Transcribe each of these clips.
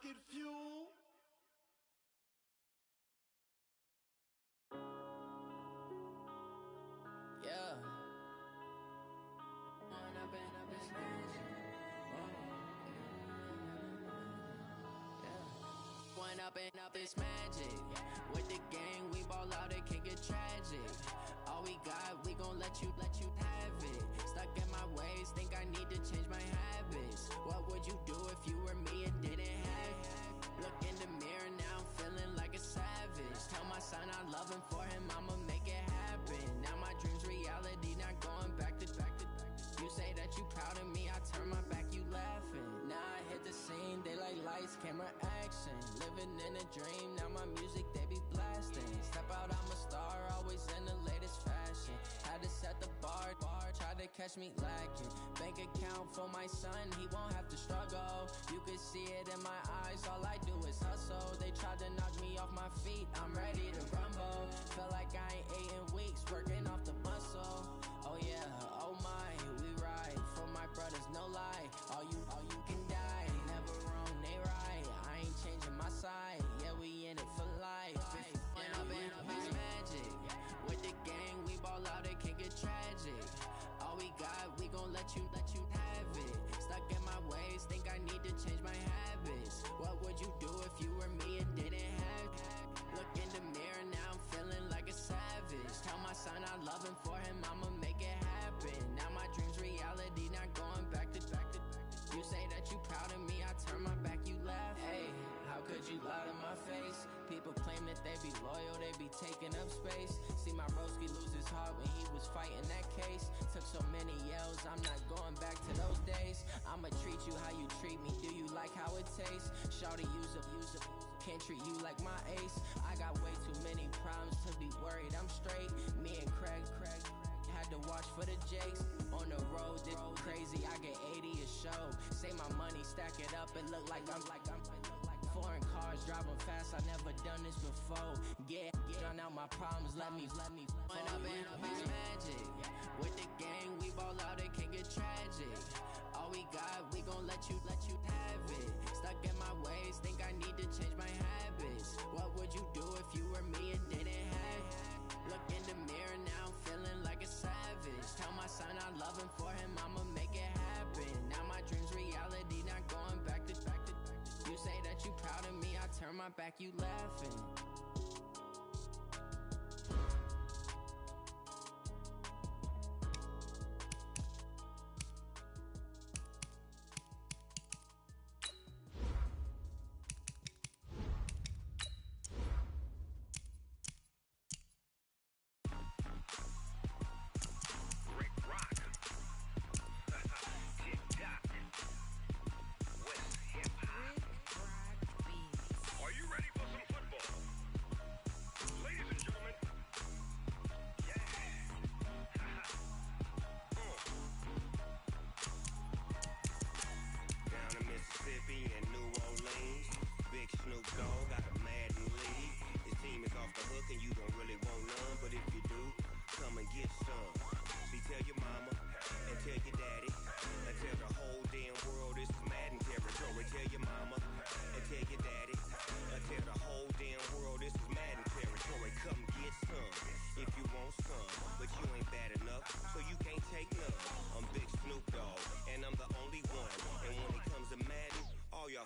rocket fuel. Yeah. When I've been up this magic. Yeah. When I've been up this magic. With the gang, we ball out, it can get tragic. All we got, we gon' let you have it. Stuck in my ways, think I need to change my habits. What would you do if you were me and didn't have it? Look in the mirror, now I'm feeling like a savage. Tell my son I love him, for him I'ma make it happen. Now my dream's reality, not going back to. You say that you proud of me, I turn my back, you laughing. Now I hit the scene, they like lights, camera, action. Living in a dream, now my music, they be blasting. Step out, I'm a star, always in the latest fashion. Had to set the bar, try to catch me lacking. Bank account for my son, he won't have to struggle. You can see it in my eyes, all I do is hustle. They tried to knock me off my feet, I'm ready to rumble. Felt like I ain't ate in weeks, working off the muscle. Oh yeah, oh my, we ride for my brothers, no lie. All you can die, never wrong, they right. I ain't changing my side, yeah, we in it for life. When I've been up this magic. With the gang, we ball out, it can get tragic. All we got, we gon' let you have it. Stuck in my ways, think I need to change my habits. What would you do if you were me and didn't have it? Look in the mirror, now I'm feeling like a savage. Tell my son I love him, for him I'ma make it happen. Now my dream's reality, not going back to. You say that you proud of me, I turn my back, you laugh. Hey, how could you lie to my face? People claim that they be loyal, they be taking up space. See my broski lose his heart when he was fighting that case. Took so many yells, I'm not going back to those days. I'ma treat you how you treat me, do you like how it tastes? Shawty, use up, can't treat you like my ace. I got way too many problems to be worried, I'm straight. Me and Craig had to watch for the Jakes. On the road, this crazy, I get 80 a show. Say my money, stack it up, and look like I'm foreign cars, driving fast, I never done this before. Get drown out my problems, let me When I've been up this magic. With the gang, we ball out, it can get tragic. All we got, we gon' let you have it. Stuck in my ways, think I need to change my habits. What would you do if you were me and didn't have it? Look in the mirror, now I'm feeling like a savage. Tell my son I love him, for him I'ma make it happen. Now my dream's reality, not going back to. You say that you proud of me, I turn my back, you laughing.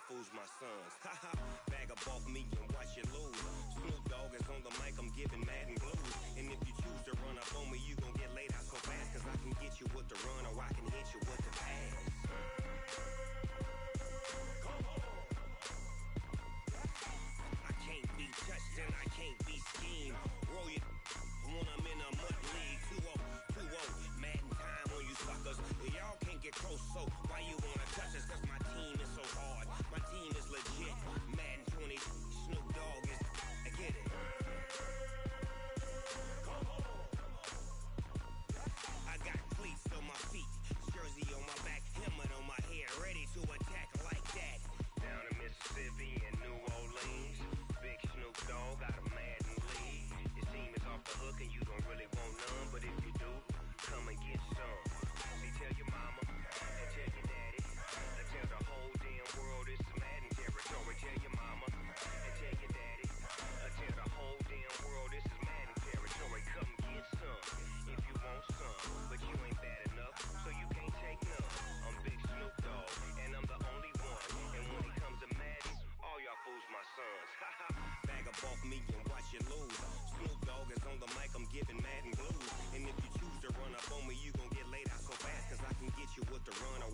Fools my sons. Haha, bag up off me and watch you lose. Snoop Dogg is on the mic, I'm giving Madden blues. And if you choose to run up on me, you gon' get laid out so fast. Cause I can get you with the run, or I can hit you with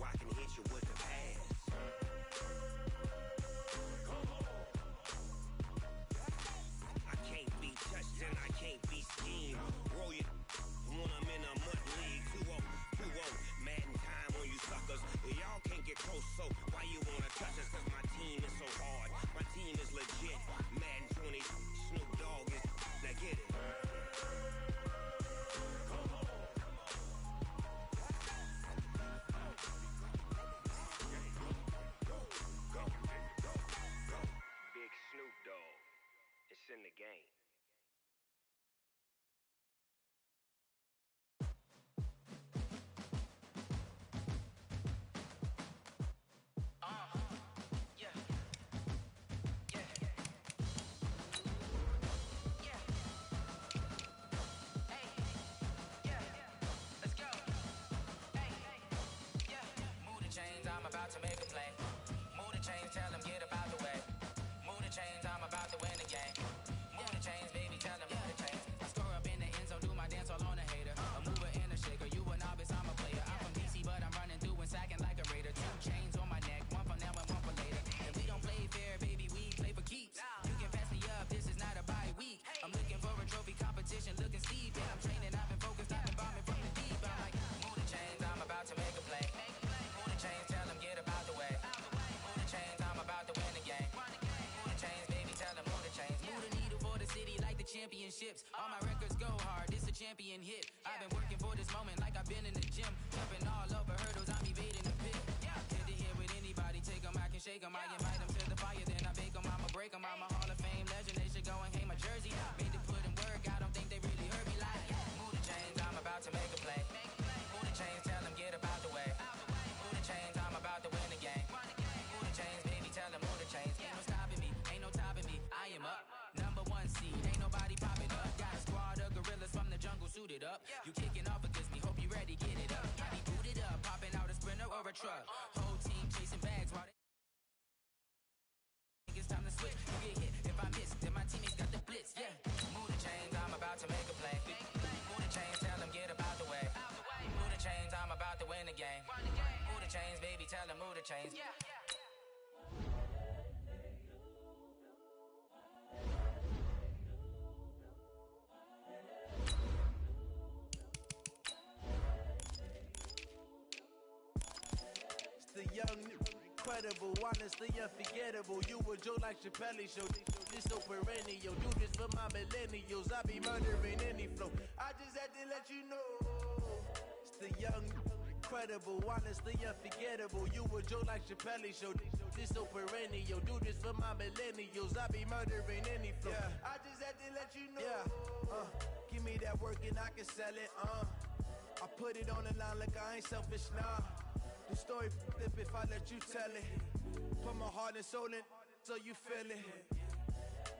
I can hit you with the pass. I can't be touched and I can't be schemed. Roll you when I'm in a mud league. 2-0, 2-0, Madden time on you suckers. Y'all can't get close, so why you wanna touch us? Cause my team is so hard. My team is legit. Madden 20, Snoop Dogg is. Now get it. Big Snoop Dogg. It's in the game. To make a play. Move the chains, tell them get about the way. Move the chains, I'm about to win the game. Move the chains, baby, tell them move the chains. I score up in the end zone, do my dance all on a hater. A mover and a shaker, you a novice, I'm a player. I'm from DC, but I'm running through and sacking like a raider. 2 chains on my neck, one for now and one for later. And we don't play fair, baby, we play for keeps. You can pass me up, this is not a bye week. I'm looking for a trophy competition, looking steep. And I'm training, I've been focused, I've been bombing from the deep. I'm like, move the chains, I'm about to make a play. Move the chains, tell them get about the way. Move the chains, I'm about to win the game. Move the chains, baby, tell them move the chains. Move the needle for the city like the championships. All my records go hard, this a champion hit. I've been working for this moment like I've been in the gym. Jumping all over hurdles, I'm evading the pit. Get to here with anybody, take them, I can shake them. I invite them to the fire, then I bake them. I'ma break them, I'm a Hall of Fame legend. They should go and hang my jersey. Made to put in work, I don't think they really heard me like. Move the chains, I'm about to make a play. Move the chains, tell them get about the way. Move the chains, I'm about to win the game. Move the chains, baby, tell them move the chains. Ain't no stopping me, ain't no topping me. I am up, number 1 seed, ain't nobody popping up. Got a squad of gorillas from the jungle suited up. You kicking off against me, hope you ready, get it up. I be booted up, popping out a Sprinter or a truck. Whole team chasing bags while they it's time to switch. You get hit if I miss, then my teammates got the blitz. Yeah, move the chains, I'm about to make a play. Move the chains, tell them get about the way. Move the chains, I'm about to win the game. Move the chains, baby, tell them move the chains. It's the young, incredible, honestly unforgettable. You a Joe like Chappelle show. This so perennial. Do this for my millennials. I be murdering any flow. I just had to let you know. It's the young, incredible, honestly unforgettable. You a Joe like Chappelle show. This so perennial. Do this for my millennials. I be murdering any flow. I just had to let you know. Give me that work and I can sell it. I put it on the line like I ain't selfish, nah. The story flip if I let you tell it. Put my heart and soul in so you feel it.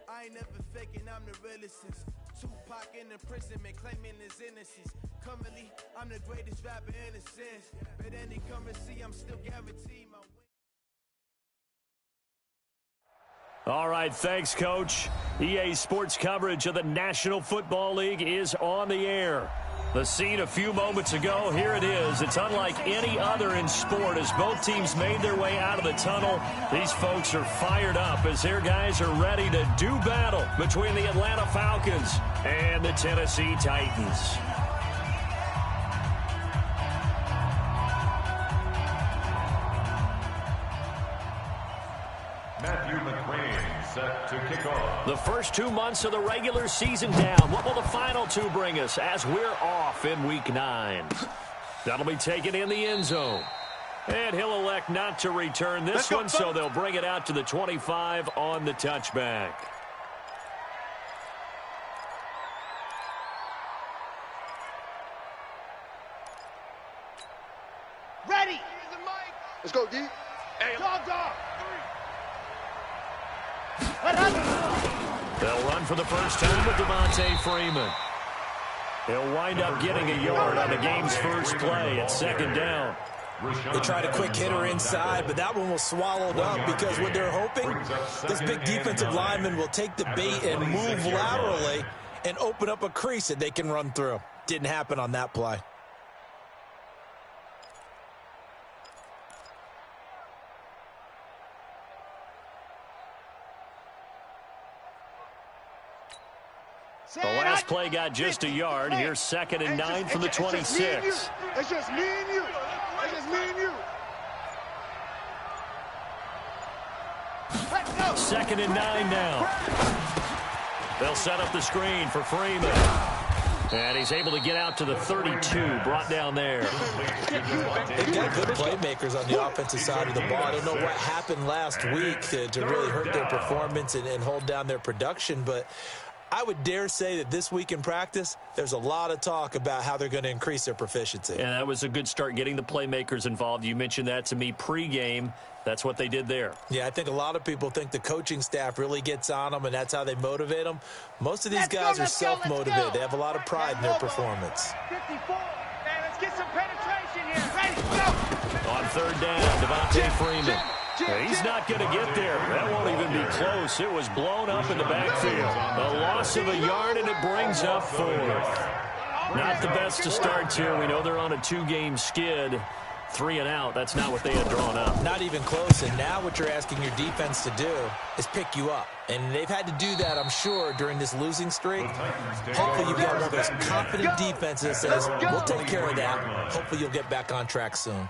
I ain't never faking, I'm the realest since Tupac in imprisonment, claiming his innocence. Currently, I'm the greatest rapper in a sense. But any currency, I'm still guaranteed my win. All right, thanks, Coach. EA Sports coverage of the National Football League is on the air. The scene a few moments ago, here it is. It's unlike any other in sport as both teams made their way out of the tunnel. These folks are fired up as their guys are ready to do battle between the Atlanta Falcons and the Tennessee Titans. Matthew McClain set to kick off. The first 2 months of the regular season down. What will the final 2 bring us as we're off in Week 9? That'll be taken in the end zone. And he'll elect not to return this one, so they'll bring it out to the 25 on the touchback. Ready! Let's go, D. Hey, dog. They'll run for the first time with Devontae Freeman. He'll wind up getting a yard on the game's first play at second down. They tried a quick hitter inside, but that one was swallowed up because what they're hoping, this big defensive lineman will take the bait and move laterally and open up a crease that they can run through. Didn't happen on that play. The last play got just a yard. Here's 2nd and 9 from the 26. It's just me and you. It's just me and you. 2nd and 9 now. They'll set up the screen for Freeman. And he's able to get out to the 32, brought down there. They've got good playmakers on the offensive side of the ball. I don't know what happened last week to really hurt their performance and hold down their production, but I would dare say that this week in practice, there's a lot of talk about how they're going to increase their proficiency. And that was a good start, getting the playmakers involved. You mentioned that to me pregame. That's what they did there. Yeah, I think a lot of people think the coaching staff really gets on them, and that's how they motivate them. Most of these guys are self-motivated. They have a lot of pride in their performance. 54. Man, let's get some penetration here. Ready, go. On 3rd down, Devontae Freeman. He's not going to get there. That won't even be close. It was blown up in the backfield. A loss of a yard, and it brings up 4th. Not the best to start here. We know they're on a 2-game skid. 3 and out. That's not what they had drawn up. Not even close. And now what you're asking your defense to do is pick you up. And they've had to do that, I'm sure, during this losing streak. Hopefully you've got one of those confident defenses that says, we'll take care of that. Hopefully you'll get back on track soon.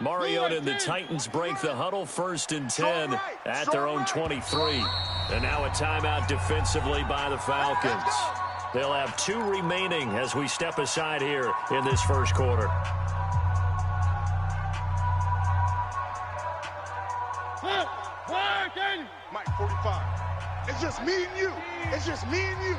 Mariota and the Titans break the huddle, 1st and 10 at their own 23. And now a timeout defensively by the Falcons. They'll have 2 remaining as we step aside here in this first quarter. Mike, 45. It's just me and you. It's just me and you.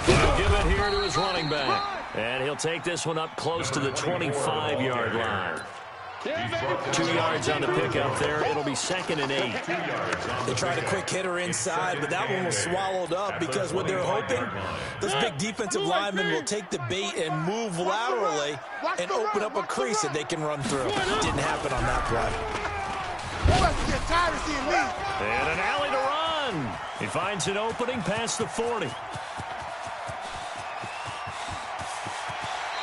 He'll give it here to his running back. And he'll take this one up close to the 25-yard line. 2 yards on the pickup there. It'll be 2nd and 8. They tried a quick hitter inside, but that one was swallowed up because what they're hoping, those big defensive linemen will take the bait and move laterally and open up a crease that they can run through. Didn't happen on that play. And an alley to run. He finds an opening past the 40.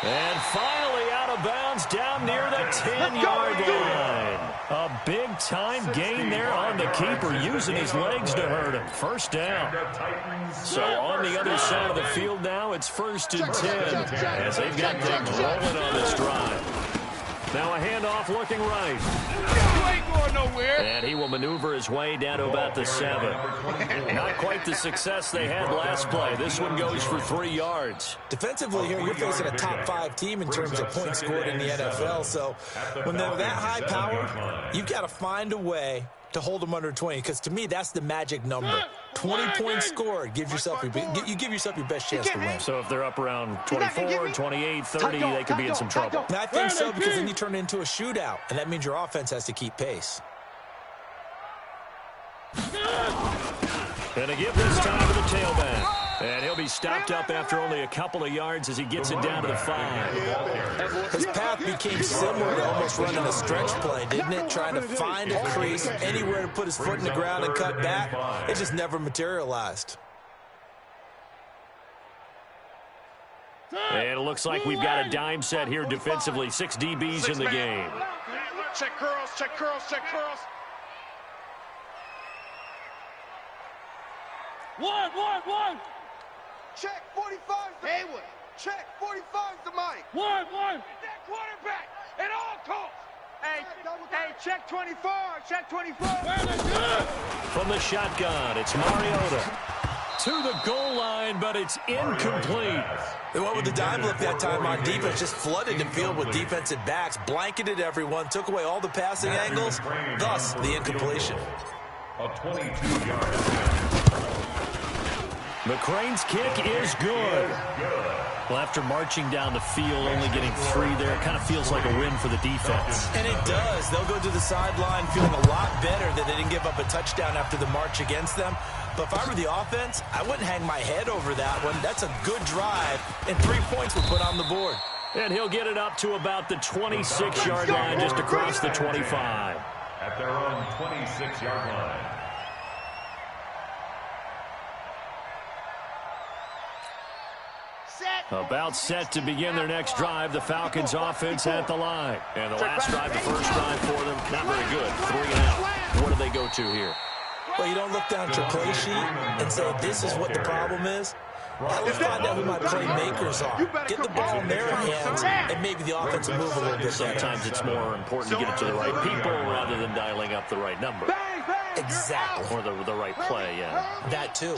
And finally out of bounds down near the 10-yard line. A big-time gain there on the keeper, using his legs to hurt him. 1st down. So on the other side of the field now, it's 1st and 10 as they've got things rolling on this drive. Now a handoff looking right. You ain't going nowhere. And he will maneuver his way down to about the 7. Not quite the success they had last play. This one goes for 3 yards. Defensively here, you're facing a top 5 team in terms of points scored in the NFL. So when they're that high power, you've got to find a way to hold them under 20, because to me, that's the magic number. 20 points scored. You give yourself your best chance to win. So if they're up around 24, 28, 30, they could be in some trouble. And I think so, because then you turn it into a shootout, and that means your offense has to keep pace. And to give this time to the tailback. And he'll be stopped up after only a couple of yards as he gets it down to the 5. His path became similar to almost running a stretch play, didn't it? Trying to find a crease, anywhere to put his foot in the ground and cut back. It just never materialized. And it looks like we've got a dime set here defensively. 6 DBs in the game. Check curls, check curls, check curls. One. Check 45's the Haywood. Check 45's the Mike. One. That quarterback at all costs. Hey, check 24. Check 24. From the shotgun, it's Mariota. To the goal line, but it's incomplete. They went with the dime look that time on defense, just flooded the field with defensive backs, blanketed everyone, took away all the passing angles, thus the incompletion. A 22-yard. McCrane's kick is good. Well, after marching down the field, only getting 3 there, it kind of feels like a win for the defense. And it does. They'll go to the sideline feeling a lot better that they didn't give up a touchdown after the march against them. But if I were the offense, I wouldn't hang my head over that one. That's a good drive, and 3 points were put on the board. And he'll get it up to about the 26-yard line, just across the 25. At their own 26-yard line. About set to begin their next drive, the Falcons offense at the line. And the last drive, the first drive for them, not very good. 3 and out. What do they go to here? Well, you don't look down at your play sheet and say, this is what the problem is. Let's find out who my playmakers are. Get the ball in their hands, and maybe the offense will move a little bit better. Sometimes it's more important to get it to the right people rather than dialing up the right number. Exactly. Or the right play, yeah. That too.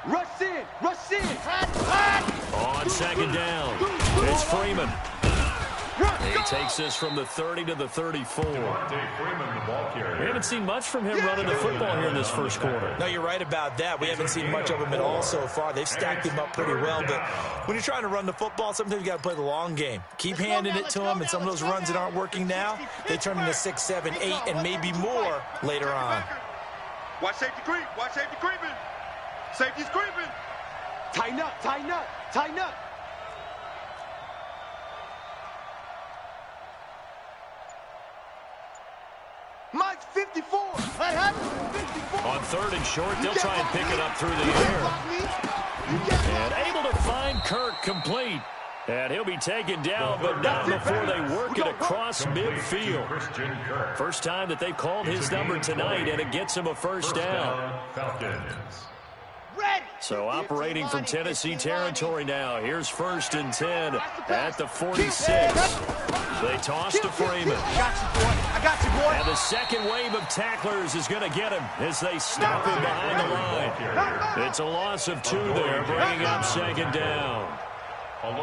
Rush in! Rush in! On second down, it's Freeman. He takes this from the 30 to the 34. We haven't seen much from him running the football here in this first quarter. No, you're right about that. We haven't seen much of him at all so far. They've stacked him up pretty well, but when you're trying to run the football, sometimes you got to play the long game. Keep handing it to him, and some of those runs that aren't working now, they turn into 6, 7, 8, and maybe more later on. Watch safety creep. Watch safety creeping. Safety's creeping. Tighten up, tighten up, tighten up. Mike's 54. Hey, Happy, 54. On third and short, they'll try and pick it up through the air. And able to find Kirk complete. And he'll be taken down, but not before they work it across midfield. First time that they've called his number tonight, and it gets him a first down. So operating from Tennessee territory now. Here's 1st and 10 at the 46. They toss to Freeman. I got you, boy. And the second wave of tacklers is going to get him as they stop him behind the line. It's a loss of 2 there, bringing up second down.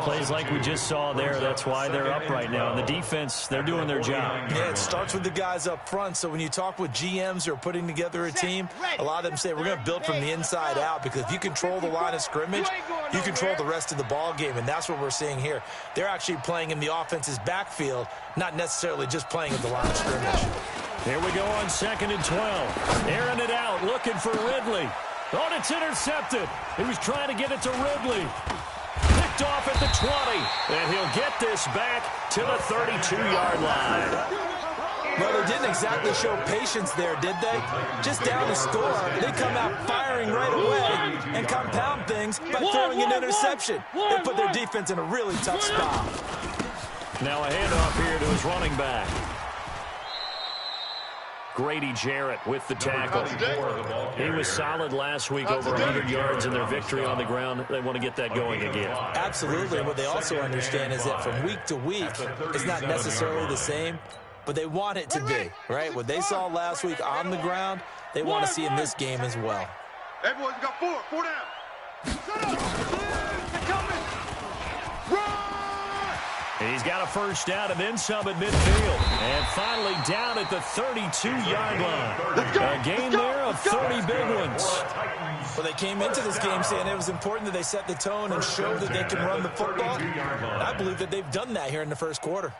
Plays like we just saw there, that's why they're up right now. And the defense, they're doing their job. Yeah, it starts with the guys up front. So when you talk with GMs who are putting together a team, a lot of them say we're going to build from the inside out, because if you control the line of scrimmage, you control the rest of the ball game, and that's what we're seeing here. They're actually playing in the offense's backfield, not necessarily just playing at the line of scrimmage. Here we go on 2nd and 12. Airing it out, looking for Ridley. Oh, it's intercepted. He was trying to get it to Ridley. Picked off at the 20, and he'll get this back to the 32-yard line. Well, they didn't exactly show patience there, did they? Just down the score, they come out firing right away and compound things by throwing an interception. They put their defense in a really tough spot. Now a handoff here to his running back. Grady Jarrett with the tackle. He was solid last week, over 100 yards in their victory on the ground. They want to get that going again. Absolutely. What they also understand is that from week to week, it's not necessarily the same, but they want it to be, right? What they saw last week on the ground, they want to see in this game as well. Hey, boys, we got 4 down. Shut up. They're coming. Run! He's got a first down and then some at midfield. And finally down at the 32-yard line. A gain there of 30 big ones. Well, they came into this game saying it was important that they set the tone and show that they can run the football. And I believe that they've done that here in the first quarter.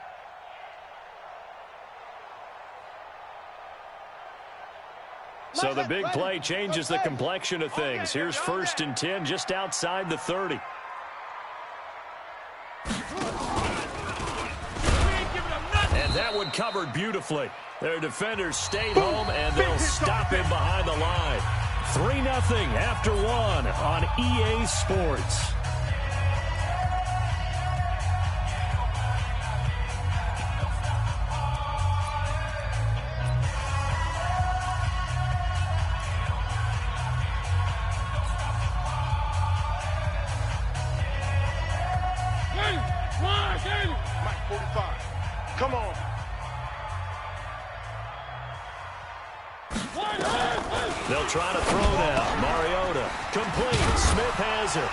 So the big play changes the complexion of things. Here's 1st and 10 just outside the 30. And that one covered beautifully. Their defenders stayed home, and they'll stop him behind the line. 3-0 after 1 on EA Sports. Mike 45. Come on. They'll try to throw now. Mariota complete. Smith has it.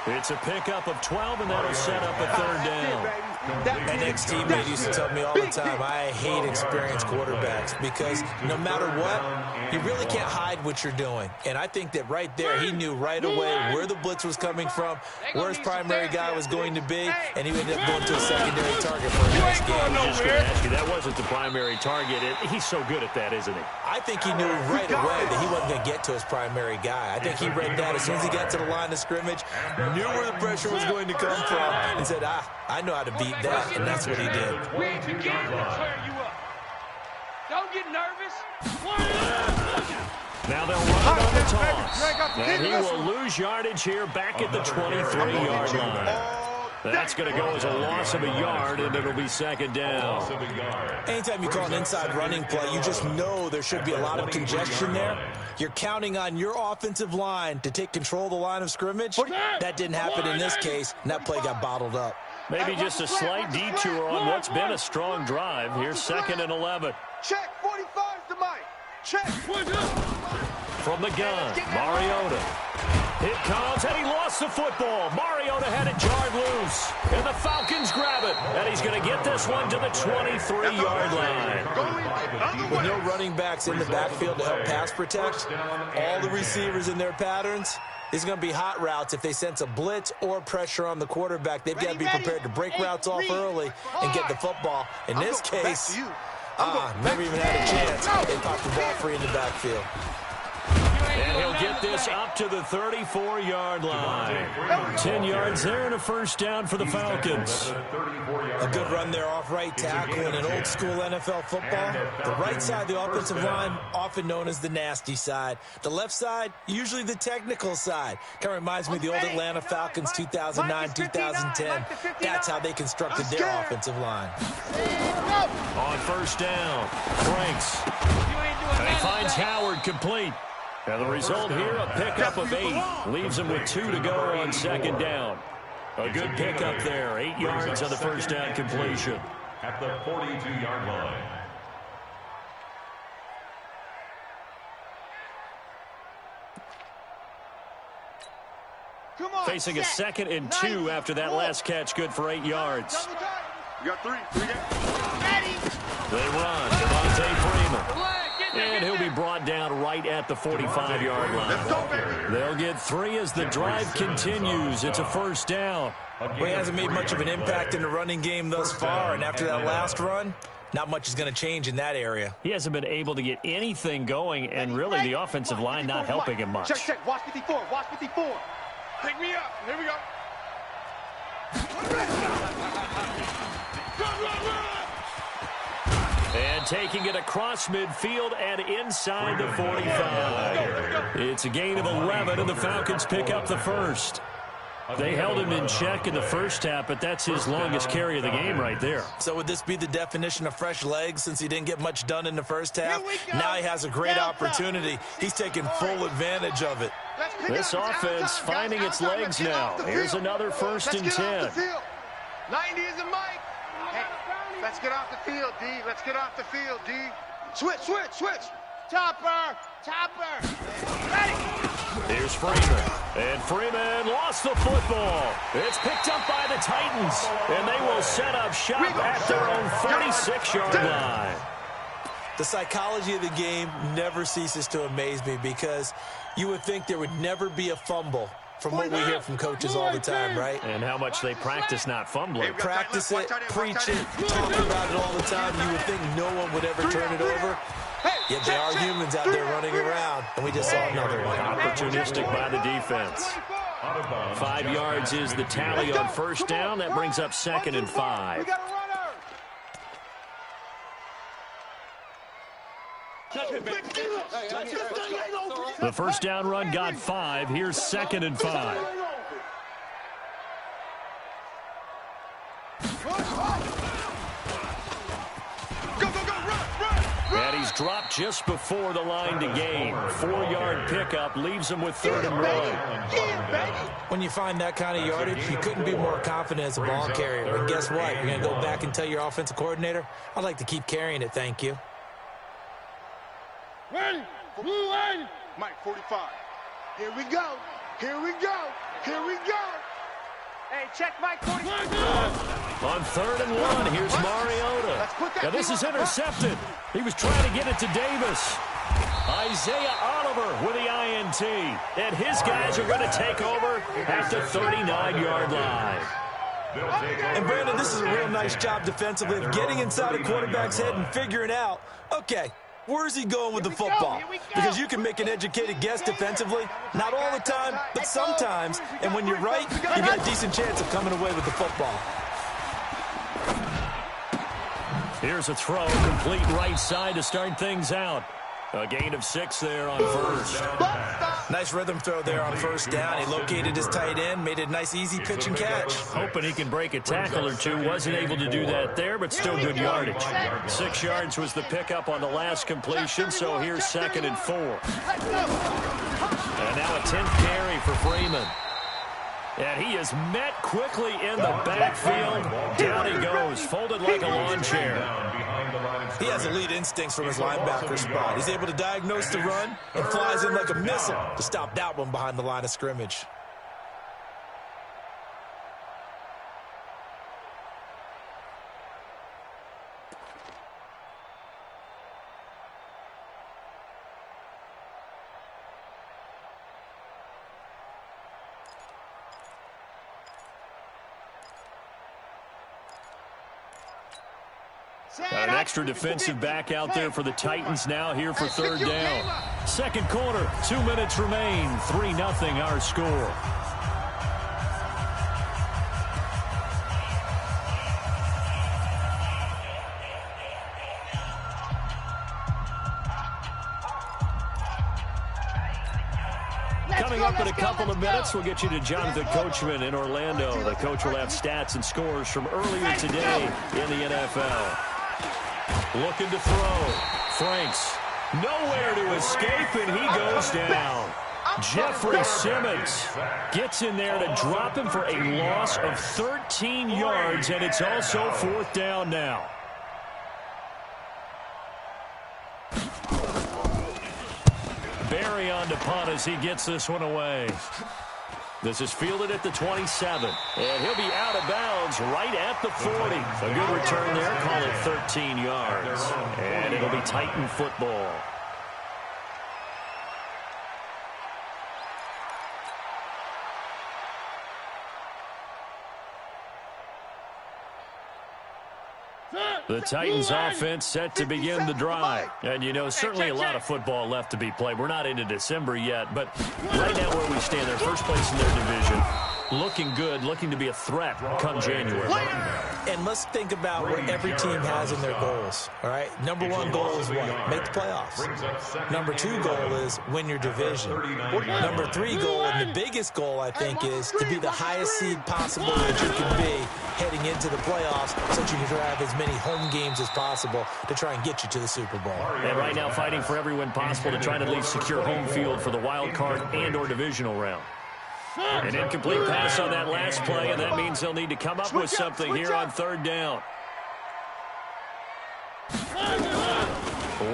It's a pickup of 12, and that'll set up a 3rd down. An ex-teammate used to tell me all the time, I hate experienced quarterbacks because no matter what, you really can't hide what you're doing. And I think that right there, he knew right away where the blitz was coming from, where his primary guy was going to be, and he ended up going to a secondary target for a nice game. I was just going to ask you, that wasn't the primary target. He's so good at that, isn't he? I think he knew right away that he wasn't going to get to his primary guy. I think he read that as soon as he got to the line of scrimmage, knew where the pressure was going to come from and said, I know how to beat that, and that's what he did. We begin to clear you up. Don't get nervous. Now they'll run on the toss. And he will lose yardage here back at the 23-yard line. That's going to go as a loss of a yard, and it'll be second down. Anytime you call an inside running play, you just know there should be a lot of congestion there. You're counting on your offensive line to take control of the line of scrimmage. That didn't happen in this case, and that play got bottled up. Maybe just a slight detour on what's been a strong drive. Here's 2nd and 11. Check 45's the mic. Check. From the gun, Mariota. It comes, and he lost the football. Mariota had it jarred loose, and the Falcons grab it. And he's going to get this one to the 23-yard line. With no running backs in the backfield to help pass protect, all the receivers in their patterns, it's going to be hot routes if they sense a blitz or pressure on the quarterback. They've got to be prepared to break routes off early and get the football. In this case, never even had a chance. They popped the ball free in the backfield. And he'll get this up to the 34-yard line. 10 yards there and a first down for the Falcons. A good run there off right tackle in an old-school NFL football. The right side of the offensive line, often known as the nasty side. The left side, usually the technical side. Kind of reminds me of the old Atlanta Falcons 2009-2010. That's how they constructed their offensive line. On first down, Franks. And he finds Howard complete. And the result here, a pickup of 8. Leaves him with 2 to go on second down. A good pickup there. 8 yards on the first down completion. At the 42-yard line. Facing a 2nd and 2 after that last catch. Good for 8 yards. You got 3. They run. Devontae Freeman. And he'll be brought down right at the 45-yard line. They'll get 3 as the drive continues. It's a first down. Well, he hasn't made much of an impact in the running game thus far, and after that last run, not much is going to change in that area. He hasn't been able to get anything going, and really the offensive line not helping him much. Check. Watch 54. Watch 54. Pick me up. Here we go. And taking it across midfield and inside the 45. It's a gain of 11, and the Falcons pick up the first. They held him in check in the first half, but that's his longest carry of the game right there. So would this be the definition of fresh legs since he didn't get much done in the first half? Now he has a great opportunity. He's taking full advantage of it. This offense finding its legs now. Here's another 1st and 10. 90 is the mic. Hey, let's get off the field, D. Let's get off the field, D. Switch. Topper. Ready. Here's Freeman. And Freeman lost the football. It's picked up by the Titans. And they will set up shop at their own 46-yard line. The psychology of the game never ceases to amaze me because you would think there would never be a fumble from what we hear from coaches all the time, right? And how much they practice not fumbling. Practice it, preach it, talk about it all the time. You would think no one would ever turn it over. Yet they are humans out there running around, and we just saw another one. Opportunistic by the defense. 5 yards is the tally on first down. That brings up 2nd and 5. The first down run got 5. Here's 2nd and 5. And he's dropped just before the line to gain. 4-yard pickup leaves him with 3rd and 1. When you find that kind of yardage, you couldn't be more confident as a ball carrier. And guess what? You're going to go back and tell your offensive coordinator, I'd like to keep carrying it, thank you. Ready. Blue line. Mike 45. Here we go. Hey, check Mike 45. On 3rd and 1, here's Mariota. Now this is intercepted. He was trying to get it to Davis. Isaiah Oliver with the INT. And his guys are going to take over at the 39-yard line. And Brandon, this is a real nice job defensively of getting inside a quarterback's head and figuring out, okay, Where's he going with the football? Because you can make an educated guess defensively. Not all the time, but sometimes. And when you're right, you got a decent chance of coming away with the football. Here's a throw, complete right side to start things out. A gain of 6 there on first. Nice rhythm throw there on first down. He located his tight end, made a nice easy pitch and catch. Hoping he can break a tackle or two. Wasn't able to do that there, but still good yardage. 6 yards was the pickup on the last completion, so here's 2nd and 4. And now a 10th carry for Freeman. And he is met quickly in the backfield. Down he goes, folded like a lawn chair. He has elite instincts from his linebacker spot. He's able to diagnose the run and flies in like a missile to stop that one behind the line of scrimmage. An extra defensive back out there for the Titans now here for 3rd down. 2nd quarter, 2 minutes remain. 3-0 our score. Coming up in a couple of minutes, we'll get you to Jonathan Coachman in Orlando. The coach will have stats and scores from earlier today in the NFL. Looking to throw. Franks. Nowhere to escape, and he goes down. Jeffrey Simmons gets in there to drop him for a loss of 13 yards, and it's also 4th down now. Barry on to punt as he gets this one away. This is fielded at the 27, and he'll be out of bounds right at the 40. A good return there, call it 13 yards. And it'll be Titan football. The Titans offense set to begin the drive. And, you know, certainly a lot of football left to be played. We're not into December yet, but right now where we stand, they're first place in their division. Looking good, looking to be a threat come January. And let's think about what every team has in their goals, all right? Number 1 goal is what? Make the playoffs. Number 2 goal is win your division. Number 3 goal, and the biggest goal, I think, is to be the highest seed possible that you can be heading into the playoffs so that you can have as many home games as possible to try and get you to the Super Bowl. And right now fighting for every win possible to try to at least secure home field for the wild card and or divisional round. An incomplete pass on that last play, and that means they'll need to come up with something here on 3rd down.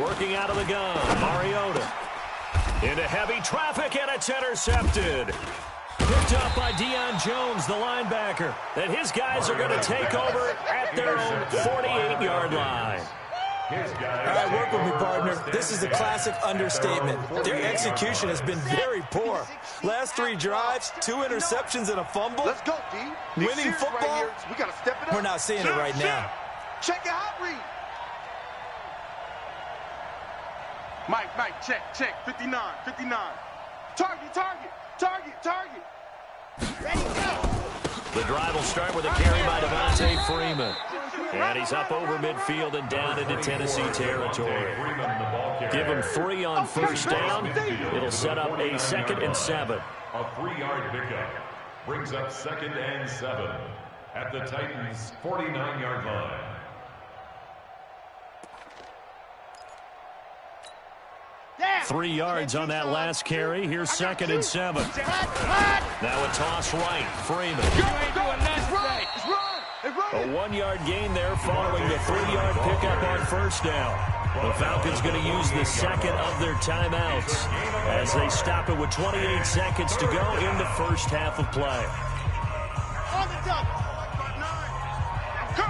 Working out of the gun, Mariota. Into heavy traffic, and it's intercepted. Picked up by Deion Jones, the linebacker. And his guys are going to take over at their own 48-yard line. All right, work with me, partner. This is a classic understatement. Their execution has been very poor. Last 3 drives, 2 interceptions and a fumble. Let's go, D. Winning football? Right here. We got to step it up. We're not seeing it right now. Check your hot read. Mike, check. 59. Target. Ready, go. The drive will start with a carry by Devontae Freeman. And he's up over midfield and down into Tennessee territory. Give him 3 on first down. It'll set up a 2nd and 7. A 3-yard pickup brings up 2nd and 7 at the Titans' 49-yard line. Down. 3 yards on that last carry. Here's 2nd and 7. Now a toss right. Freeman. A 1-yard gain there following the 3-yard pickup on first down. The Falcons going to use the 2nd of their timeouts as they stop it with 28 seconds to go in the first half of play. On the dump.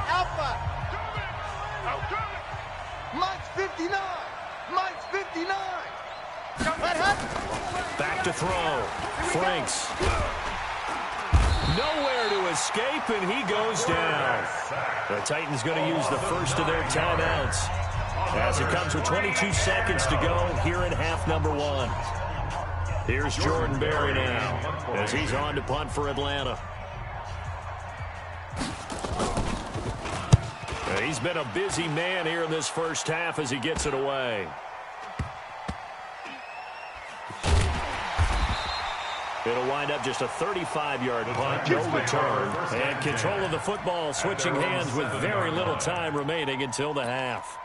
Alpha. Mike's 59. Back to throw. Franks. Nowhere to escape, and he goes down. The Titans going to use the first of their timeouts. as it comes with 22 seconds to go here in half number 1. Here's Jordan Berry now as he's on to punt for Atlanta. He's been a busy man here in this first half as he gets it away. It'll wind up just a 35-yard punt, no return, and control of the football switching hands with very little time remaining until the half.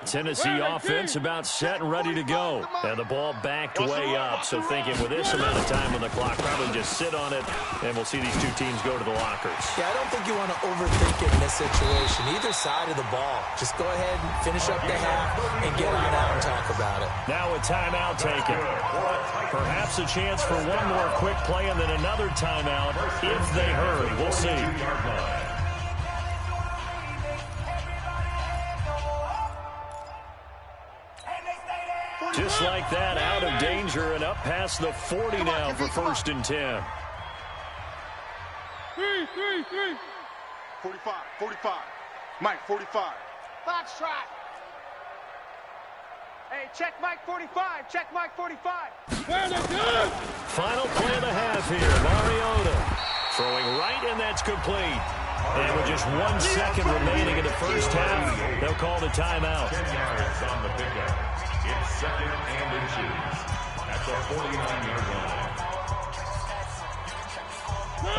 Tennessee offense about set and ready to go. And the ball backed way up, so thinking with this amount of time on the clock, probably just sit on it, and we'll see these two teams go to the lockers. Yeah, I don't think you want to overthink it in this situation. Either side of the ball. Just go ahead and finish up the half and get it out and talk about it. Now a timeout taken. Perhaps a chance for one more quick play and then another timeout if they hurry. We'll see. Just like that, out of danger and up past the 40 now for 1st and 10. 45. Mike, 45. Box track. Hey, check Mike 45. Check Mike 45. Final play of the half here. Mariota throwing right, and that's complete. And with just 1 second remaining in the first half, they'll call the timeout. 10 yards on the pickup. It's 2nd and inches at the 49-yard line.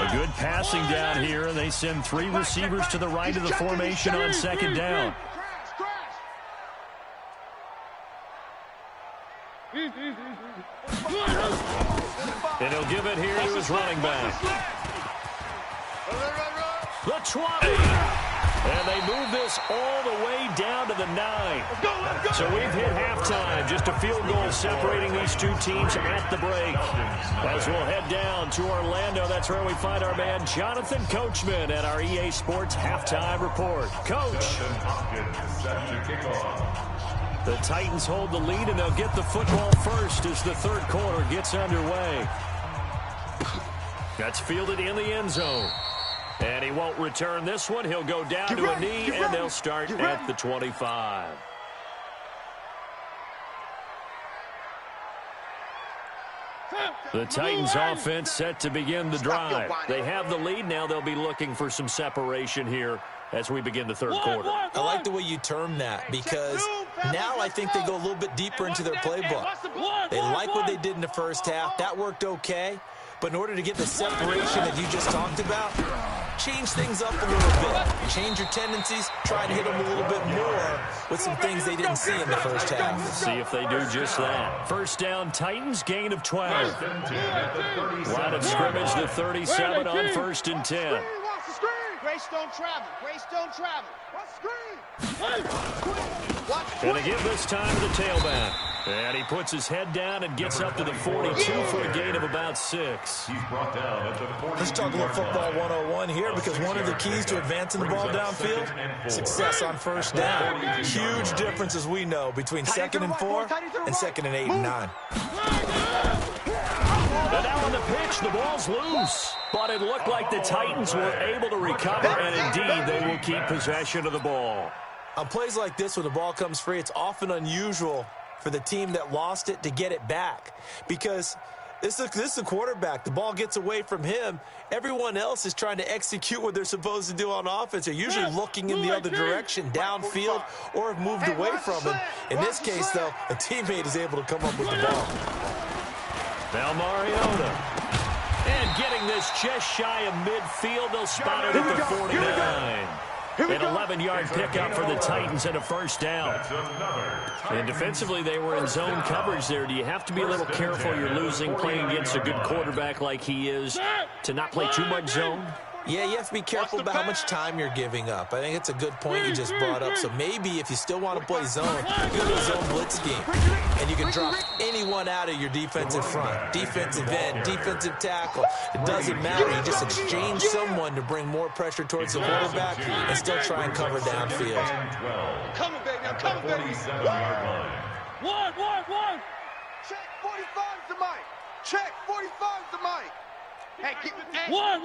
A good passing down here, and they send 3 receivers to the right of the formation on 2nd down. And he'll give it here to his running back. The 20. And they move this all the way down to the 9. So we've hit halftime. Just a field goal separating these two teams at the break. As we'll head down to Orlando, that's where we find our man Jonathan Coachman at our EA Sports Halftime Report. Coach. The Titans hold the lead, and they'll get the football first as the third quarter gets underway. That's fielded in the end zone. And he won't return this one. He'll go down to a knee, and they'll start at the 25. The Titans offense set to begin the drive. They have the lead. Now they'll be looking for some separation here as we begin the third quarter. I like the way you term that, because now I think they go a little bit deeper into their playbook. They like what they did in the first half. That worked okay. But in order to get the separation that you just talked about, change things up a little bit. Change your tendencies. Try to hit them a little bit more with some things they didn't see in the first half. See if they do just that. First down, Titans, gain of 12. Line of scrimmage, the 37 on 1st and 10. Grace don't travel. Grace don't travel. And they give this time to the tailback. And he puts his head down and gets up to the 42 for a gain of about 6. He's brought down at the 40. Let's talk a little football 101 here, because one of the keys to advancing the ball downfield, success on first down. Huge difference, as we know, between 2nd and 4 and 2nd and 8 and 9. And now on the pitch, the ball's loose. But it looked like the Titans were able to recover, and indeed they will keep possession of the ball. On plays like this, when the ball comes free, it's often unusual for the team that lost it to get it back, because this is the quarterback. The ball gets away from him. Everyone else is trying to execute what they're supposed to do on offense. They're usually looking in the other direction, downfield, or have moved away from him. In this case, though, a teammate is able to come up with the ball. Now Mariota. And getting this just shy of midfield, they'll spot it at the 49. An 11-yard pickup for the Titans and a first down. And defensively, they were in zone coverage there. Do you have to be a little careful? You're losing, playing against a good quarterback like he is, to not play too much zone? Yeah, you have to be careful about how much time you're giving up. I think it's a good point you just brought up. So maybe if you still want to play zone, you go to a zone blitz scheme. And you can drop anyone out of your defensive front. Defensive end, defensive tackle. It doesn't matter. You just exchange someone to bring more pressure towards the quarterback and still try and cover downfield. Coming, baby. I'm coming, baby. 47-yard line. One. Check 45's the mic. Check 45's the mic. Hey, keep it. Hey. One.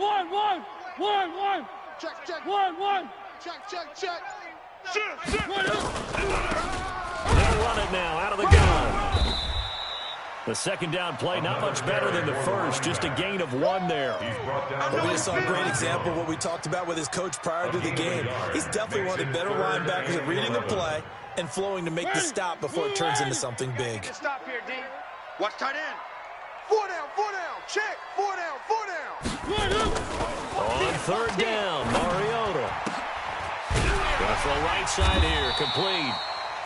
Check. One. Check. They'll run it now out of the gun. The second down play, not much better than the first, just a gain of 1 there. But we just saw a great example of what we talked about with his coach prior to the game. He's definitely one of the better linebackers at reading the play and flowing to make the stop before it turns into something big. Stop here, D. Watch tight end. 4 down, 4 down. Check. 4 down, 4 down. On third down, Mariota. Gonna throw right side here, complete.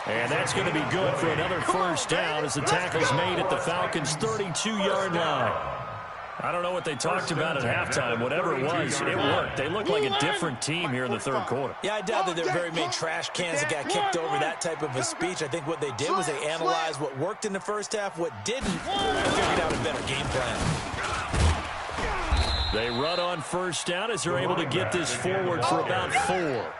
And that's going to be good for another first down as the tackle's made at the Falcons' 32-yard line. I don't know what they talked about at halftime. Whatever it was, it worked. They look like a different team here in the third quarter. Yeah, I doubt that there were very many trash cans that got kicked over that type of a speech. I think what they did was they analyzed what worked in the first half, what didn't, and figured out a better game plan. They run on first down as they're able to get this forward for about 4.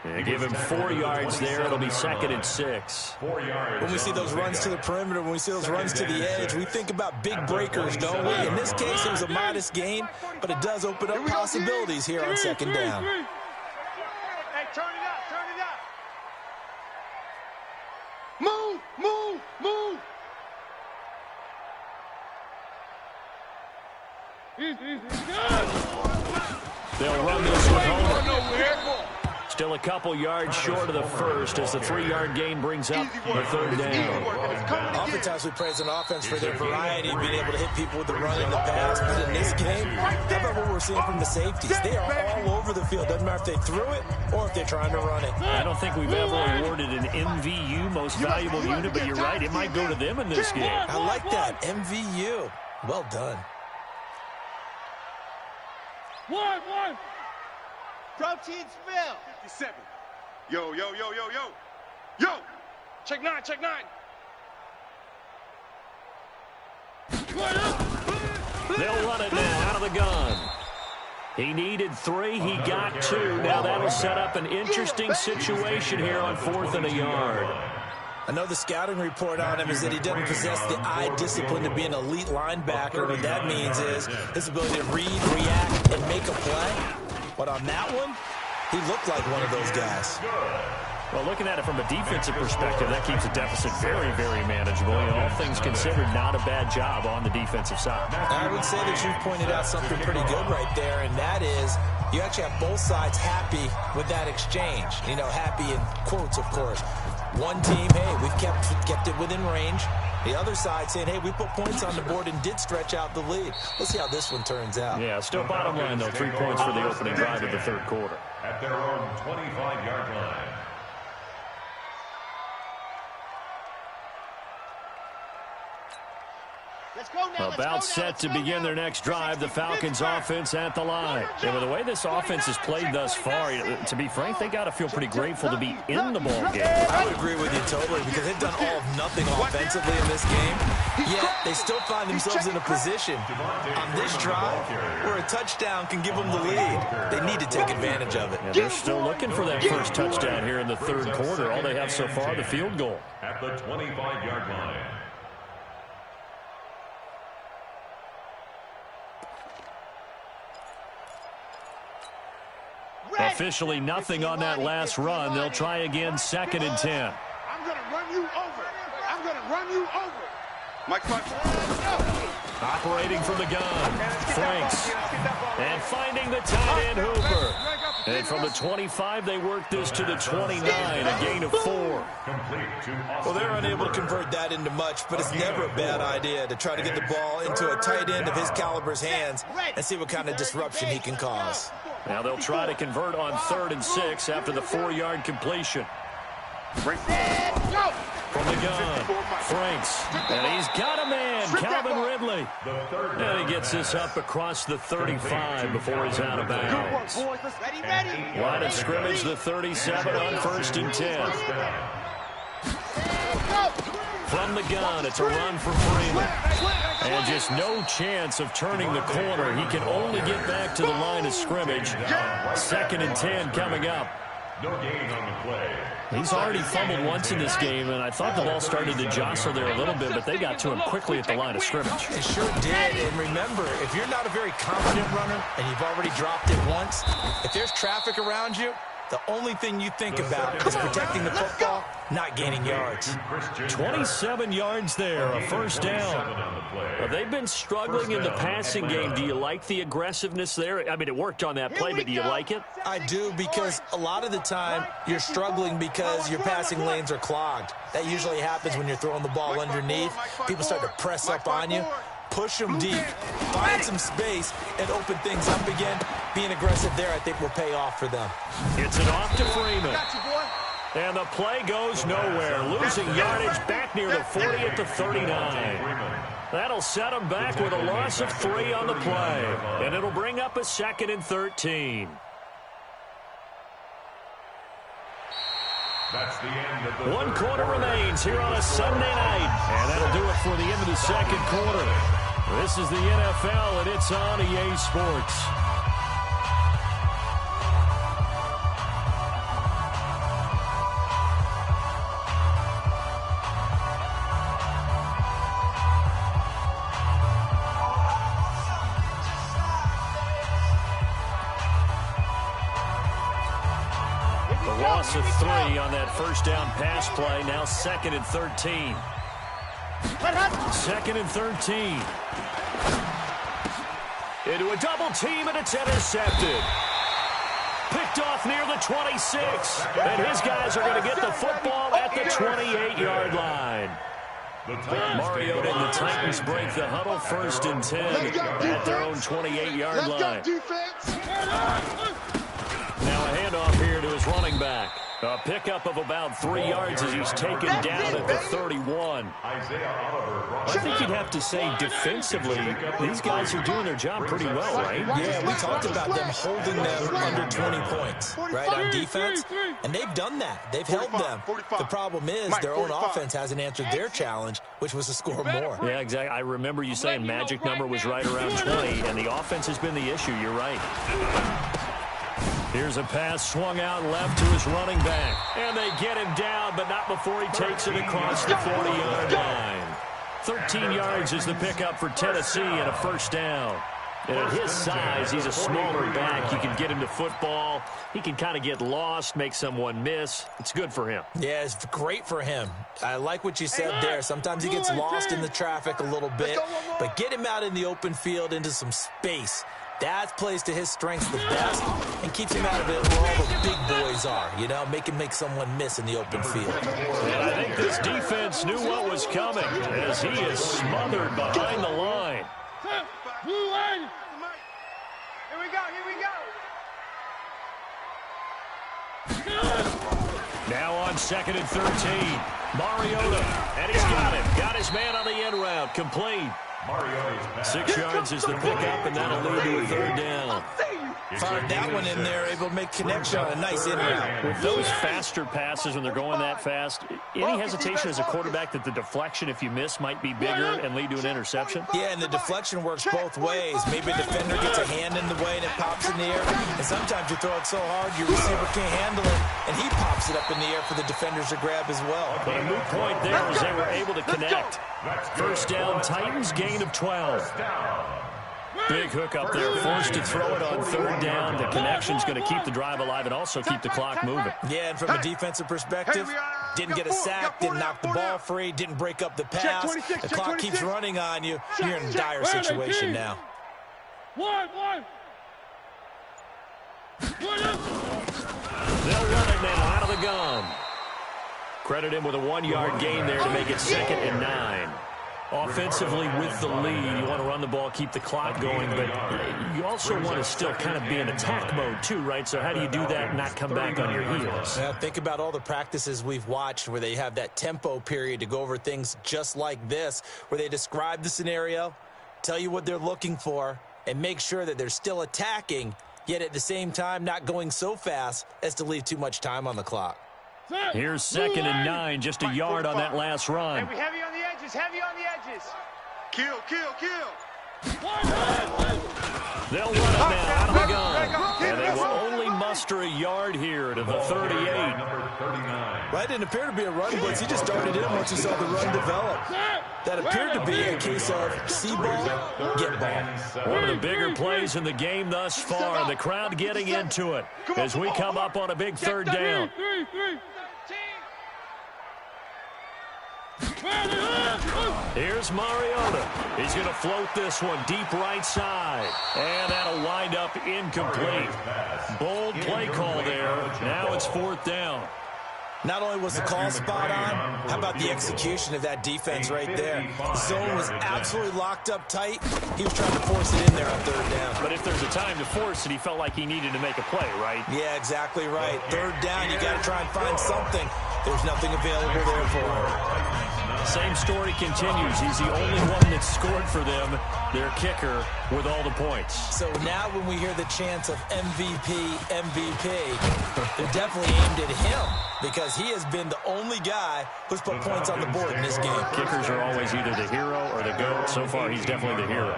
They give him 4 yards there. It'll be 2nd and 6. When we see those runs to the perimeter, when we see those runs to the edge, we think about big breakers, don't we? In this case, it was a modest gain, but it does open up possibilities here on second down. Hey, turn it up, turn it up. Move, move, move. They'll run this with Homer. Still a couple yards short of the first as the 3-yard gain brings up the third down. Oftentimes we praise an offense for their variety, being able to hit people with the run and the pass. But in this game, how about what we're seeing from the safeties? They are all over the field. Doesn't matter if they threw it or if they're trying to run it. I don't think we've ever awarded an MVU, most valuable unit, but you're right. It might go to them in this game. I like that. MVU. Well done. 1-1. Protein spill. 57. Yo. Check 9, check 9. They'll run it now out of the gun. He needed 3. He got 2. Now that'll set up an interesting situation here on 4th and a yard. I know the scouting report on him is that he doesn't possess the eye discipline to be an elite linebacker. What that means is his ability to read, react, and make a play. But on that one, he looked like one of those guys. Well, looking at it from a defensive perspective, that keeps the deficit very, very manageable. All things considered, not a bad job on the defensive side. I would say that you've pointed out something pretty good right there, and that is you actually have both sides happy with that exchange. You know, happy in quotes, of course. One team, hey, we've kept it within range. The other side saying, hey, we put points on the board and did stretch out the lead. Let's see how this one turns out. Yeah, still bottom line, though. 3 points for the opening drive of the third quarter. At their own 25-yard line. About set to begin their next drive, the Falcons offense at the line. And with the way this offense has played thus far, to be frank, they got to feel pretty grateful to be in the ball game. I would agree with you totally because they've done all of nothing offensively in this game, yet they still find themselves in a position on this drive where a touchdown can give them the lead. They need to take advantage of it. Yeah, they're still looking for that first touchdown here in the third quarter. All they have so far, the field goal. At the 25-yard line. Officially nothing on that last run. They'll try again, 2nd and 10. I'm going to run you over. I'm going to run you over. Mike, operating from the gun, Franks. And finding the tight end, Hooper. And from the 25, they work this to the 29, a gain of 4. Well, they're unable to convert that into much, but it's never a bad idea to try to get the ball into a tight end of his caliber's hands and see what kind of disruption he can cause. Now they'll try to convert on 3rd and 6 after the 4-yard completion. From the gun, Franks. And he's got a man, Calvin Ridley. And he gets this up across the 35 before he's out of bounds. Line of scrimmage, the 37 on 1st and 10. From the gun, it's a run for Freeman. And just no chance of turning the corner. He can only get back to the line of scrimmage. 2nd and 10 coming up. No gain on the play. He's already fumbled once in this game, and I thought the ball started to jostle there a little bit, but they got to him quickly at the line of scrimmage. It sure did, and remember, if you're not a very confident runner and you've already dropped it once, if there's traffic around you, the only thing you think about is protecting the football, not gaining yards. 27 yards there, a first down. They've been struggling in the passing game. Do you like the aggressiveness there? I mean, it worked on that play, but do you like it? I do, because a lot of the time you're struggling because your passing lanes are clogged. That usually happens when you're throwing the ball underneath. People start to press up on you. Push them deep, find some space, and open things up again. Being aggressive there, I think, will pay off for them. It's an off to Freeman. And the play goes nowhere. Losing yardage back near the 40 at the 39. That'll set them back with a loss of 3 on the play. And it'll bring up a 2nd and 13. That's the end of the 1 quarter remains here on a Sunday night. And that'll do it for the end of the 2nd quarter. This is the NFL, and it's on EA Sports. The loss of 3 on that first down pass play. Now 2nd and 13. 2nd and 13. Into a double team, and it's intercepted. Picked off near the 26. And his guys are going to get the football at the 28-yard line. Mariota and the Titans break the huddle, 1st and 10 at their own 28-yard line. Now a handoff here to his running back. A pickup of about 3 yards as he's taken down at the 31. I think you'd have to say defensively, these guys are doing their job pretty well, right? Yeah, we talked about them holding them under 20 points, right, on defense. And they've done that. They've held them. The problem is their own offense hasn't answered their challenge, which was to score more. Yeah, exactly. I remember you saying magic number was right around 20, and the offense has been the issue. You're right. Here's a pass swung out left to his running back. And they get him down, but not before he takes it across the 40-yard line. 13 yards is the pickup for Tennessee and a first down. And at his size, he's a smaller back. You can get him to football. He can kind of get lost, make someone miss. It's good for him. Yeah, it's great for him. I like what you said there. Sometimes he gets lost in the traffic a little bit, but get him out in the open field into some space. That plays to his strengths the best and keeps him out of it where all the big boys are, you know, make someone miss in the open field. And I think this defense knew what was coming as he is smothered behind the line. Here we go, Now on 2nd and 13. Mariota, and he's got him. Got his man on the end route, complete. 6 yards is the pickup, and that'll lead to a 3rd down. Fired that one in there, able to make connection on a nice in route. With those faster passes when they're going that fast, any hesitation as a quarterback that the deflection, if you miss, might be bigger and lead to an interception? Yeah, and the deflection works both ways. Maybe a defender gets a hand in the way and it pops in the air. And sometimes you throw it so hard your receiver can't handle it, and he pops it up in the air for the defenders to grab as well. But a moot point there as they were able to connect. First down, Titans, gain of 12. Big hook up there, forced to throw it on 3rd down. The connection's going to keep the drive alive and also keep the clock moving. Yeah, and from a defensive perspective, didn't get a sack, didn't knock the ball free, didn't break up the pass. The clock keeps running on you. You're in a dire situation now. One. They'll run it now out of the gun. Credit him with a 1-yard gain there to make it 2nd and 9. Offensively with the lead, you want to run the ball, keep the clock going, but you also want to still kind of be in attack mode too, right? So how do you do that and not come back on your heels? Yeah, think about all the practices we've watched where they have that tempo period to go over things just like this, where they describe the scenario, tell you what they're looking for, and make sure that they're still attacking, yet at the same time not going so fast as to leave too much time on the clock. Here's 2nd and 9, just a yard on that last run. Hey, we heavy on the edges, Kill. They'll run it now out of the gun. And they will only muster a yard here to the 38. Well, it didn't appear to be a run blitz. He just darted in once he saw the run develop. That appeared to be a case of see ball, get ball. One of the bigger plays in the game thus far, and the crowd getting into it as we come up on a big third down. Here's Mariota. He's going to float this one deep right side. And that'll wind up incomplete. Bold play call there. Now it's fourth down. Not only was the call spot on, how about the execution of that defense right there? The zone was absolutely locked up tight. He was trying to force it in there on third down. But if there's a time to force it, he felt like he needed to make a play, right? Yeah, exactly right. Third down, you got to try and find something. There's nothing available there for him. Same story continues. He's the only one that scored for them, their kicker, with all the points. So now when we hear the chants of MVP, MVP, they're definitely aimed at him because he has been the only guy who's put points on the board in this game. Kickers are always either the hero or the GOAT. So far, he's definitely the hero.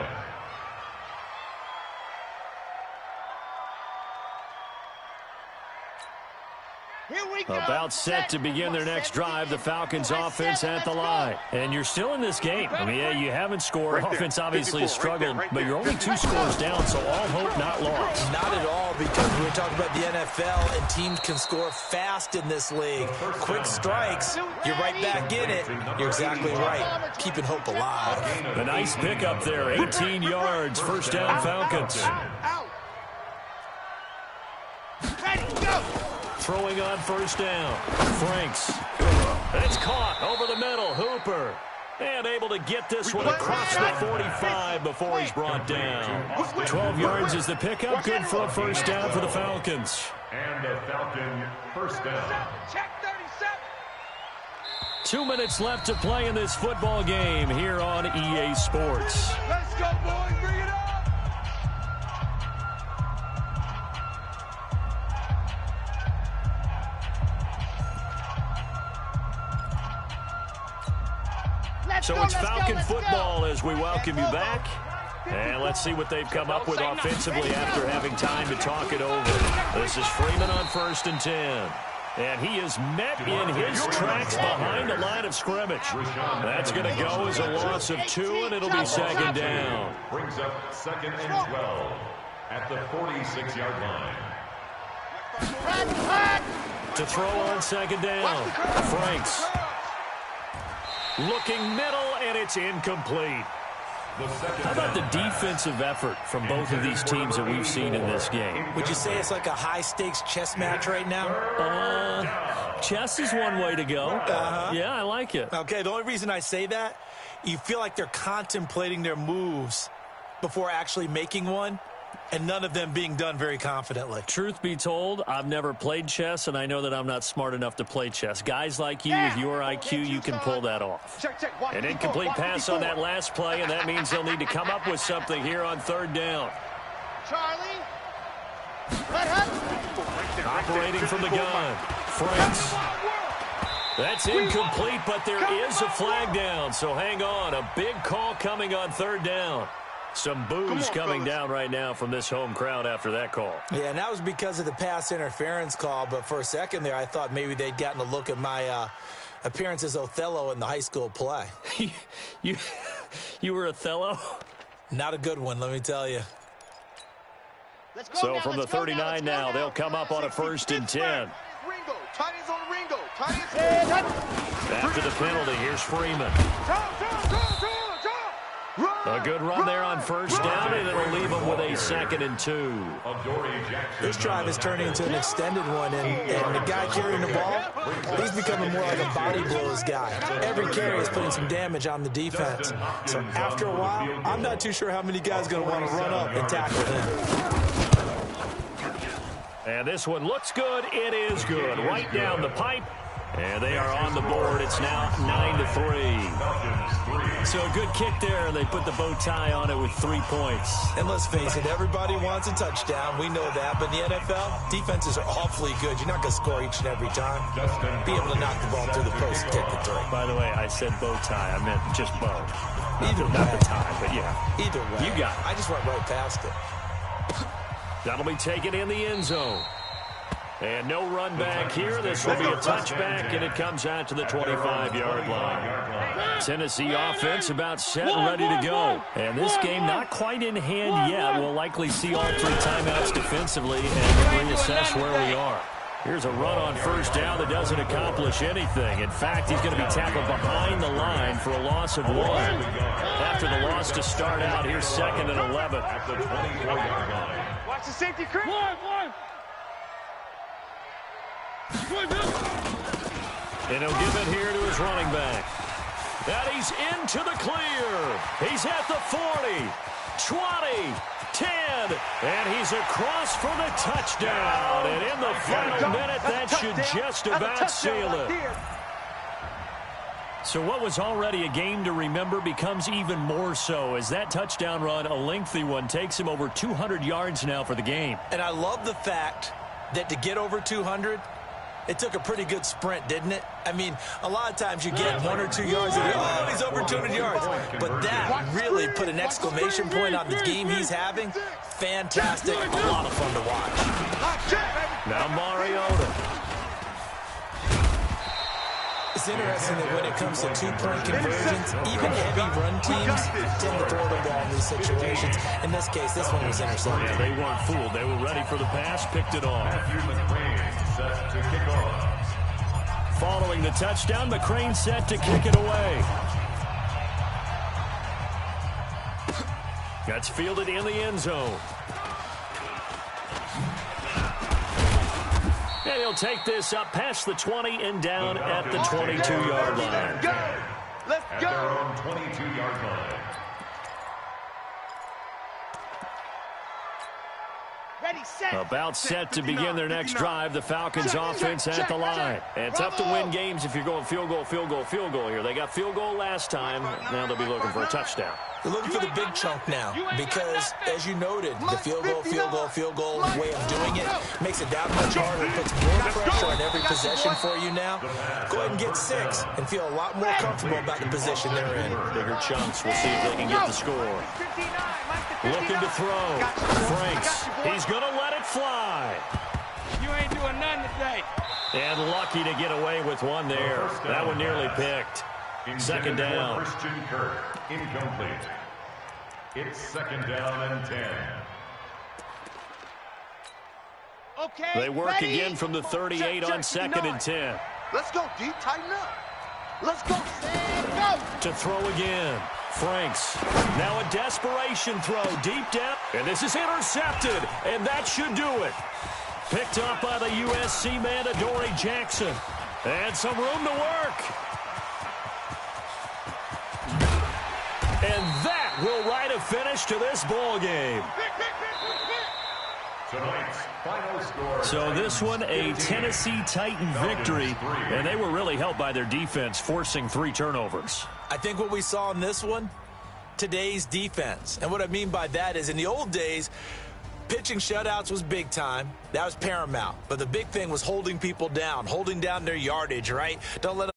About set to begin their next drive, the Falcons offense at the line. And you're still in this game. I mean, yeah, you haven't scored. Offense obviously is struggling, but you're only 2 scores down, so all hope not lost. Not at all, because we're talking about the NFL, and teams can score fast in this league. Quick strikes, you're right back in it. You're exactly right. Keeping hope alive. A nice pickup there, 18 yards, first down Falcons. Throwing on first down. Franks. It's caught over the middle. Hooper. And able to get this one across the 45 before he's brought down. 12 yards is the pickup. Good for a first down for the Falcons. And the Falcon first down. Check 37. 2 minutes left to play in this football game here on EA Sports. Let's go, boys. Bring it up. So it's Falcon football as we welcome you back. And let's see what they've come up with offensively after having time to talk it over. This is Freeman on 1st and 10. And he is met in his tracks behind the line of scrimmage. That's going to go as a loss of 2, and it'll be second down. Brings up 2nd and 12 at the 46-yard line. To throw on second down, Franks. Looking middle, and it's incomplete. How about the defensive effort from both of these teams that we've seen in this game? Would you say it's like a high-stakes chess match right now? Chess is one way to go. Yeah, I like it. Okay, the only reason I say that, you feel like they're contemplating their moves before actually making one, and none of them being done very confidently. Truth be told, I've never played chess, and I know that I'm not smart enough to play chess. Guys like you with your IQ, you can pull that off. An incomplete pass on that last play, and that means they'll need to come up with something here on third down. Charlie. Operating from the gun. Franks. That's incomplete, but there is a flag down, so hang on. A big call coming on third down. Some boos coming down right now from this home crowd after that call. Yeah, and that was because of the pass interference call, but for a second there I thought maybe they'd gotten a look at my appearance as Othello in the high school play. You were Othello? Not a good one, let me tell you. So from the 39 now, they'll come up on a 1st and 10. Ringo. Titans on Ringo. After the penalty, here's Freeman. A good run there on first down, and it'll leave them with a 2nd and 2. This drive is turning into an extended one, and the guy carrying the ball, he's becoming more like a body blows guy. Every carry is putting some damage on the defense. So after a while, I'm not too sure how many guys are going to want to run up and tackle him. And this one looks good. It is good. Right down the pipe. And they are on the board. It's now 9-3. So a good kick there. They put the bow tie on it with 3 points. And let's face it, everybody wants a touchdown. We know that. But in the NFL, defenses are awfully good. You're not going to score each and every time. Be able to knock the ball through the post and take the 3. By the way, I said bow tie. I meant just bow. Either way. Not the tie, but yeah. Either way. You got it. I just went right past it. That'll be taken in the end zone. And no run back here. This will be a touchback, and it comes out to the 25-yard line. Tennessee offense about set and ready to go. And this game not quite in hand yet. We'll likely see all 3 timeouts defensively and reassess where we are. Here's a run on first down that doesn't accomplish anything. In fact, he's going to be tackled behind the line for a loss of 1. After the loss to start out, here's 2nd and 11. At the 24-yard line. Watch the safety creep. And he'll give it here to his running back. And he's into the clear. He's at the 40, 20, 10, and he's across for the touchdown. And in the final minute, that should just about seal it. So what was already a game to remember becomes even more so as that touchdown run, a lengthy one, takes him over 200 yards now for the game. And I love the fact that to get over 200, it took a pretty good sprint, didn't it? I mean, a lot of times you get 1 or 2 yards and oh, he's over 200 yards. But that really put an exclamation point on the game he's having. Fantastic. A lot of fun to watch. Now Mariota. It's interesting that when it comes to 2-point conversions, even heavy run teams tend to throw the ball in these situations. In this case, this one was intercepted. Yeah, they weren't fooled. They were ready for the pass, picked it off. Set to kick off. Following the touchdown, McCrane set to kick it away. That's fielded in the end zone. And he'll take this up past the 20 and down at the 22-yard line. Let's At go. their own 22-yard line. Ready, set. About set to begin their next drive. The Falcons offense at the line. And it's tough to win games if you're going field goal, field goal, field goal here. They got field goal last time. Now they'll be looking for a touchdown. They're looking for the big chunk now because, as you noted, the field goal way of doing it makes it that much harder. It puts more pressure on every possession for you now. Go ahead and get 6 and feel a lot more comfortable about the position they're in. Bigger chunks. We'll see if they can get the score. Looking to throw. Franks. He's going to let it fly. You ain't doing nothing today. And lucky to get away with one there. That one nearly picked. Second down. Christian Kirk, incomplete. It's 2nd down and 10. Okay. They work ready. again from the 38 on 2nd and 10. Let's go, D. Tighten up. Let's go. Go. To throw again. Franks. Now a desperation throw deep down. And this is intercepted. And that should do it. Picked up by the USC man, Adoree Jackson. And some room to work. And that will write a finish to this ball game. Tonight's final score. So this one, a Tennessee Titan victory, and they were really helped by their defense, forcing 3 turnovers. I think what we saw in this one, today's defense. And what I mean by that is in the old days, pitching shutouts was big time. That was paramount. But the big thing was holding people down, holding down their yardage, right? Don't let them